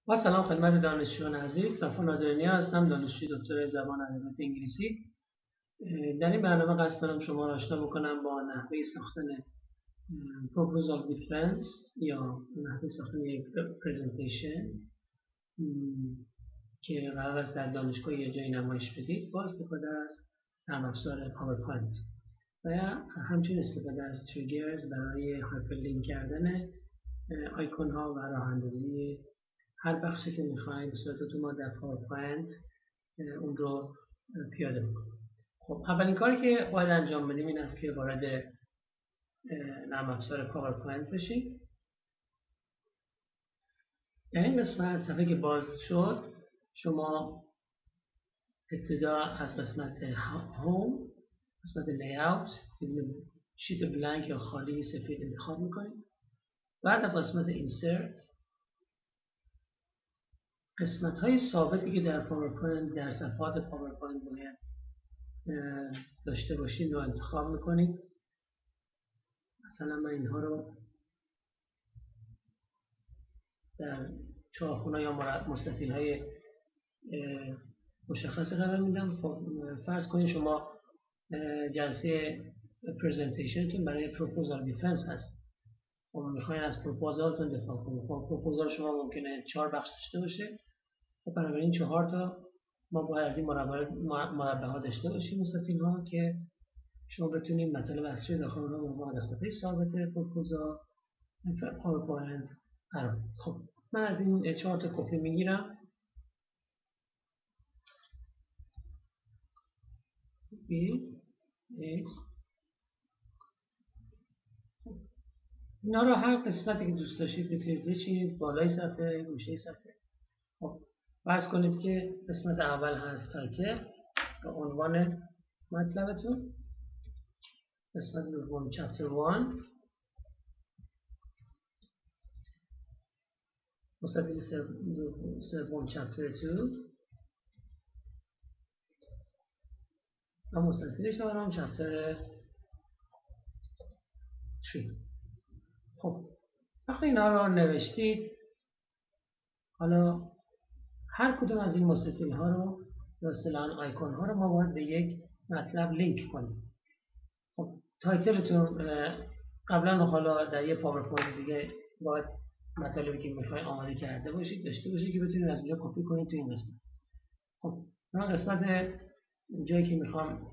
با سلام خدمت دانشجویان عزیز. صفا نادرنی هستم، دانشجوی دکترای زبان ادبیات انگلیسی. در این برنامه قصد دارم شما را آشنا بکنم با نحوه ساختن proposal defense یا نحوه ساختن یک presentation که قرار است در دانشگاه یا جایی نمایش بدید با استفاده از نرم افزار پاورپوینت و همچنین استفاده از تریگرز برای هایپرلینک کردن آیکون ها و راه اندازی هر بخشی که میخوایم به صورت اتومات در پاورپوینت اون رو پیاده بکنیم. خب اولین کاری که باید انجام بدیم این است که وارد نرم افزار پاورپوینت بشیم. در این قسمت صفحه که باز شد شما ابتدا از قسمت هوم، قسمت لیاوت، شیت بلانک یا خالی سفید انتخاب میکنید. بعد از قسمت اینسرت قسمت های ثابتی که در پاورپوینت در صفحات پاورپوینت باید داشته باشید رو انتخاب میکنید. مثلا من اینها رو در چهارخونا یا مستطیل های مشخصی قرار میدم. خب فرض کنید شما جلسه پرزنتیشنتون برای پروپوزال دیفنس هست. خب میخواین از پروپوزالتون دفاع کنید. خب پروپوزال شما ممکنه 4 بخش داشته باشه. خب بنابراین 4 تا ما باید از این مربع ها داشته باشیم، مستطیل ها، که شما بتونید مطالب اصلی داخل اونها رو با قسمت‌های ثابت پروپوزال پاورپوینت قرار بدید. خب من از این 4 تا کپی میگیرم. اینا رو هر قسمتی که دوست داشتید میتونید بچینید بالای صفحه، گوشه صفحه. خب فرض کنید که قسمت اول هست تایتل و عنوان مطلبتون، قسمت دوم چپتر 1، مستطیل سوم چپتر 2 و مستطیل چهارم چپتر 3. خب وقتی اینا رو نوشتید، حالا هر کدوم از این مستطیل ها رو یا اصطلاحاً آیکون ها رو ما باید به یک مطلب لینک کنیم. خب تایتلتون قبلا حالا در یه پاورپوینت دیگه باید مطالبی که میخواین آماده کرده باشید داشته باشید که بتونید از اونجا کپی کنید تو این قسمت. خب من قسمت جایی که میخوام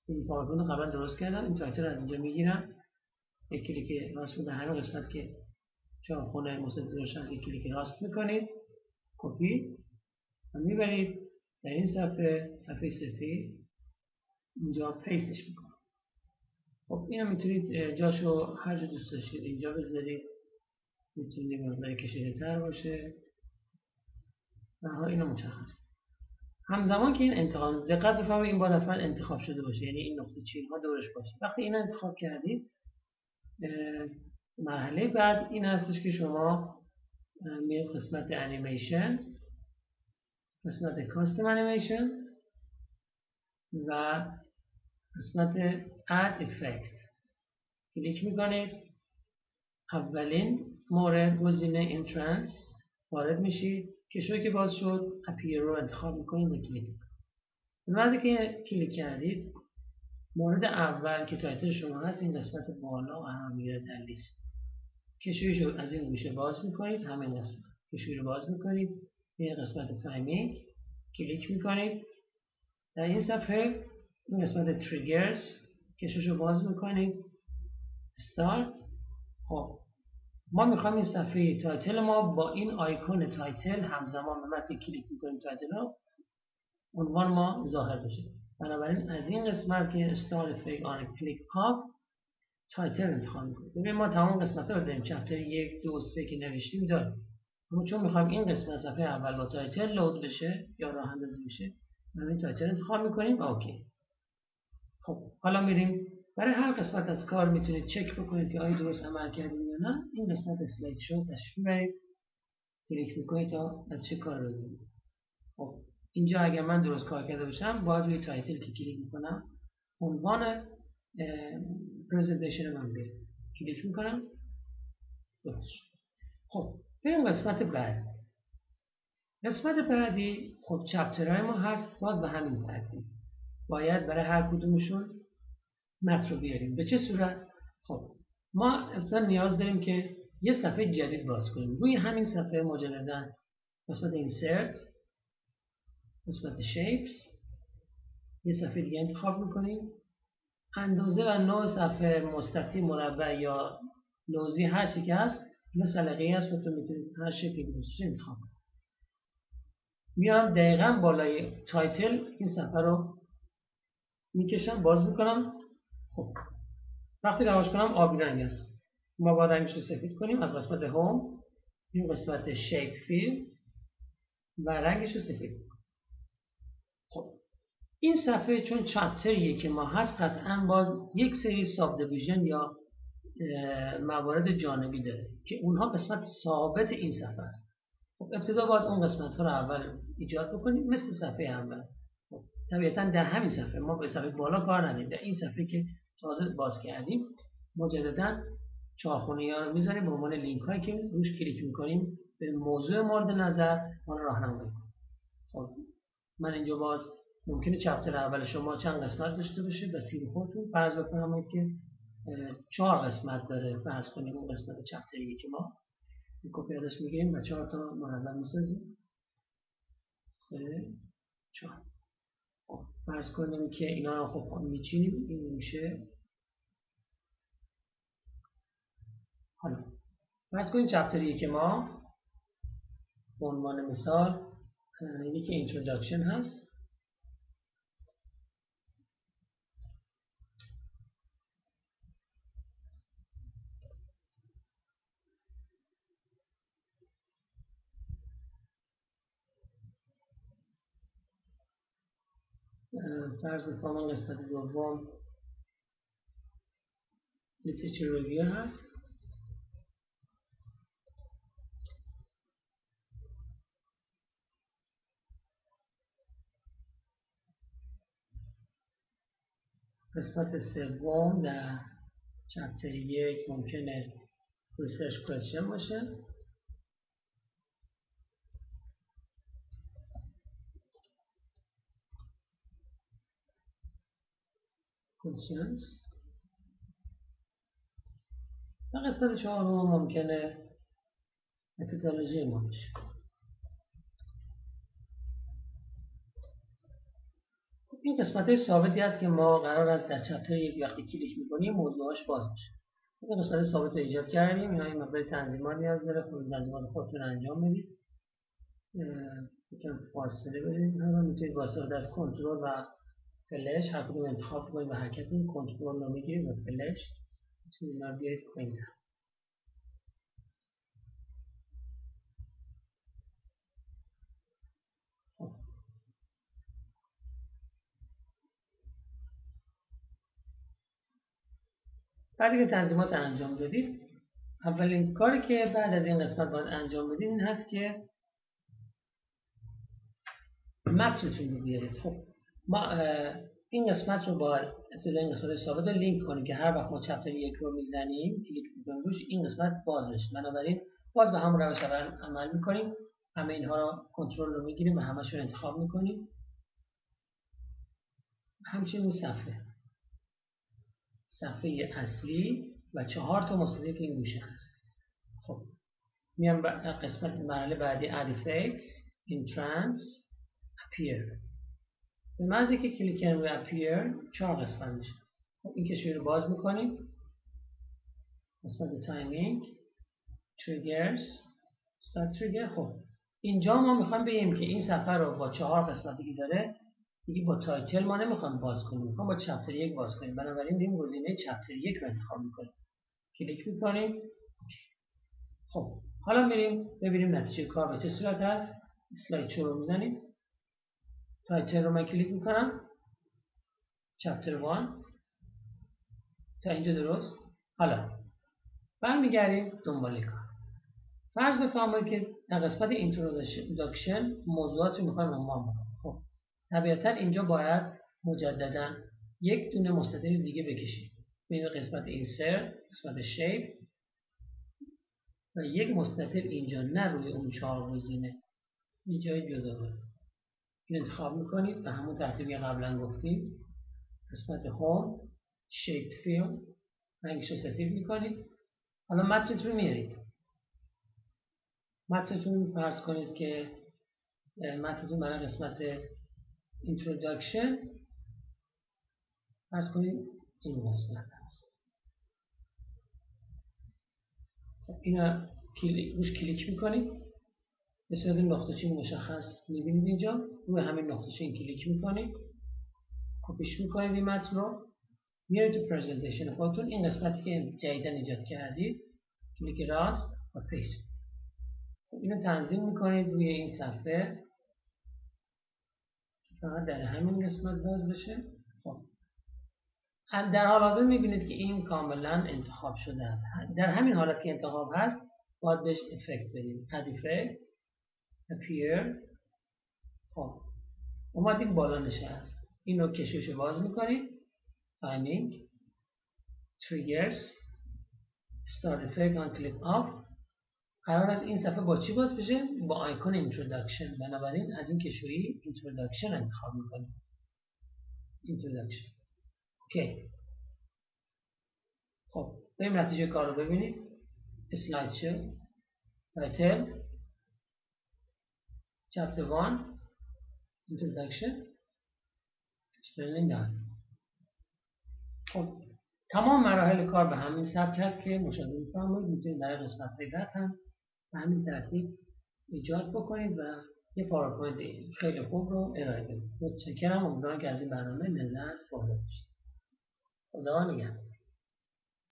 این پاورپوینت رو قبلا درست کردم، این تایتل رو از اینجا میگیرم، یک کلیک راست میکنید، همین قسمت که چهارخونه مستطیلش از یک کلیک راست میکنید، کپی و میبرید در این صفحه سفید اینجا پیستش میکنید. خب اینو میتونید جاشو هر جا دوست داشتید اینجا بذارید، میتونید مقدار کشیده تر باشه و اینو مشخص. همزمان که این انتخاب، دقت بفرمایید این باید حتما انتخاب شده باشه، یعنی این نقطه چین ها دورش باشه. وقتی اینو انتخاب کردید، مرحله بعد این هستش که شما میرید قسمت انیمیشن، قسمت کاستم انیمیشن و قسمت اد افکت کلیک میکنید. اولین مورد گزینه اینترنس وارد میشید، کشویی که باز شد اپیر رو انتخاب میکنید و کلیک میکنید. بعد که کلیک کردید مورد اول که تایتل شما هست این قسمت بالا قرار میگیره در لیست. کشویی رو از این گوشه باز میکنید، همین قسمت کشویی رو باز میکنید، این قسمت تایمینگ کلیک میکنید. در این صفحه این قسمت تریگرز کشویی رو باز میکنید، استارت. خب ما میخوایم این صفحه تایتل ما با این آیکون تایتل همزمان، به مثل کلیک میکنیم تایتل رو، عنوان ما ظاهر بشه. بنابراین از این قسمت که استارت افکت آن کلیک پاپ تایتل انتخاب میکنیم. ببین ما تمام قسمت رو داریم، چپتر 1 2 3 که نوشتیم داریم، اما چون میخوایم این قسمت صفحه اول با تایتل لود بشه یا راه اندازی بشه، همین تایتل انتخاب میکنیم و اوکی. خب حالا میریم برای هر قسمت از کار میتونید چک بکنید که آیا درست عمل کردیم یا نه. این قسمت اسلاید شو تشریف میبرید، کلیک میکنید تا از چه کار رو ببینید. خب اینجا اگر من درست کار کرده باشم باید روی تایتل که کلیک میکنم عنوان پرزنتیشن من بیاد، کلیک میکنم درست. خب بریم قسمت بعد. قسمت بعدی خب چپترهای ما هست، باز به همین ترتیب باید برای هر کدومشون متن رو بیاریم. به چه صورت؟ خب ما ابتدا نیاز داریم که یه صفحه جدید باز کنیم. روی همین صفحه مجددا قسمت اینسرت، قسمت شیپس، یه صفحه دیگه انتخاب میکنیم. اندازه و نوع صفحه مستطیل، مربع یا لوزی، هر چی که هست اینا سلیقه‌ای هست، خودتون میتونید هر شکلی که دوست داشتید انتخاب کنید. میام دقیقاً بالای تایتل این صفحه رو میکشم، باز میکنم. خب وقتی رهاش کنم آبی رنگ است. ما با رنگش رو سفید کنیم از قسمت هوم، این قسمت شیپ فیل و رنگش رو سفید. خب این صفحه چون چپتریه که ما هست قطعاً باز یک سری ساب دیویژن یا موارد جانبی داره که اونها قسمت ثابت این صفحه است. خب ابتدا باید اون قسمت ها رو اول ایجاد بکنیم مثل صفحه اول. خب طبیعتاً در همین صفحه ما به صفحه بالا کار نداریم، در این صفحه که تازه باز کردیم مجددا چهارخونه ها رو میذاریم به عنوان لینک هایی که روش کلیک میکنیم به موضوع مورد نظر ما رو راهنمایی کنه. خب من اینجا باز ممکنه چپتر اول شما چند قسمت داشته باشه، بسیار خودتون فرض بکنم که 4 قسمت داره، فرض کنیم اون قسمت چپتری که ما کپی ازش میگیریم و 4 تا مربع میسازیم. 3 4. خب فرض کنیم که اینا رو خب میچینیم، این میشه. حالا فرض کنیم چپتری که ما به عنوان مثال یکی اینتروداکشن هست. فرض بکنم قسمت دوم لیترچر ریویو هست. قسمت سوم در چپتر 1 ممکنه ریسرچ کوئسشن باشه. questions. و قسمت 4 ممکنه متدولوژی ما باشه. این قسمت ثابتی است که ما قرار است در چپتر 1 وقتی کلیک می‌کنیم موضوعاش باز بشه. این قسمت ثابت رو ایجاد کردیم. اینا این مقدار تنظیمات نیاز داره، خود تنظیمات خودتون انجام بدید. یکم فاصله بدید. اینا رو میتونید با استفاده از کنترل و فلش هر کدوم انتخاب کنید و حرکت کنید. کنترل رو میگیرید و فلش میتونید اینا رو بیارید پایین‌تر. بعدی که تنظیمات انجام دادید، اولین کاری که بعد از این قسمت باید انجام بدید این هست که متنتون رو بیارید. خب ما این قسمت رو با ابتدای این قسمت ثابت رو لینک کنیم که هر وقت ما چپتر 1 رو میزنیم کلیک می‌کنیم روش این قسمت باز بشه. بنابراین باز به همون روش عمل می‌کنیم. همه اینها رو کنترل رو می‌گیریم و همه‌شون رو انتخاب می‌کنیم. همچنین صفحه اصلی و 4 تا مستطیل که این گوشه هست. خب میام قسمت مرحله بعدی add effects entrance appear. به محض که کلیک کنیم روی appear 4 قسمت میشه. خب این کشوی رو باز میکنیم. قسمت timing triggers start trigger. خب اینجا ما میخوایم بگیم که این صفحه رو با 4 قسمتی که داره دیگه با تایتل ما نمیخوایم باز کنیم، میخوایم با چپتر 1 باز کنیم. بنابراین میریم گزینه چپتر 1 رو انتخاب میکنیم، کلیک میکنیم. خب حالا میریم ببینیم نتیجه کار به چه صورت هست. اسلاید شو رو میزنیم. تایتل رو من کلیک میکنم چپتر 1 تا اینجا درست. حالا برمیگردیم دنبال کار. فرض بفرمایید که در قسمت اینتروداکشن موضوعات رو میخوایم عنوان بکنیم. خب طبیعتا اینجا باید مجددا یک دونه مستطیل دیگه بکشید بین قسمت اینسرت، قسمت شیپ و یک مستطیل اینجا، نه روی اون 4 گزینه یه جای جدا داره. این انتخاب میکنید به همون ترتیبی قبلا گفتیم. قسمت هوم شیپ فیل رنگش رو سفید میکنید. حالا متنتون رو میارید. متنتون فرض کنید که متنتون برای قسمت introduction فرض کنید این قسمت هست. اینا روش کلیک میکنید. به صورت نقطه چین مشخص میبینید اینجا. روی همین نقطه چین کلیک میکنید. کپیش میکنید این متن رو. میارید تو پرزنتیشن خودتون. این قسمتی که جدیدن ایجاد کردید کلیک راست و پیست. اینو تنظیم میکنید روی این صفحه. فقط در همین قسمت باز بشه. خب در حال حاضر میبینید که این کاملا انتخاب شده است. در همین حالت که انتخاب هست باید بهش افکت بدید. add effect appear. خب اومدیم بالا نشست. این رو کشش باز میکنید. تایمینگ triggers start effect on click off. قرار است این صفحه با چی باز بشه؟ با آیکون introduction. بنابراین از این کشویی introduction انتخاب میکنید. introduction. اوکی. خب بریم نتیجه کار رو ببینید. اسلاید شو تایتل chapter 1 introduction explaining that. خب تمام مراحل کار به همین سبک هست که مشاهده می‌فرمایید. میتونید برای قسمت‌های بعد هم به همین ترتیب ایجاد بکنید و یه پاورپوینت خیلی خوب رو ارائه بدید. متشکرم. امیدوارم که از این برنامه لذت برده باشید. خدا نگهدار.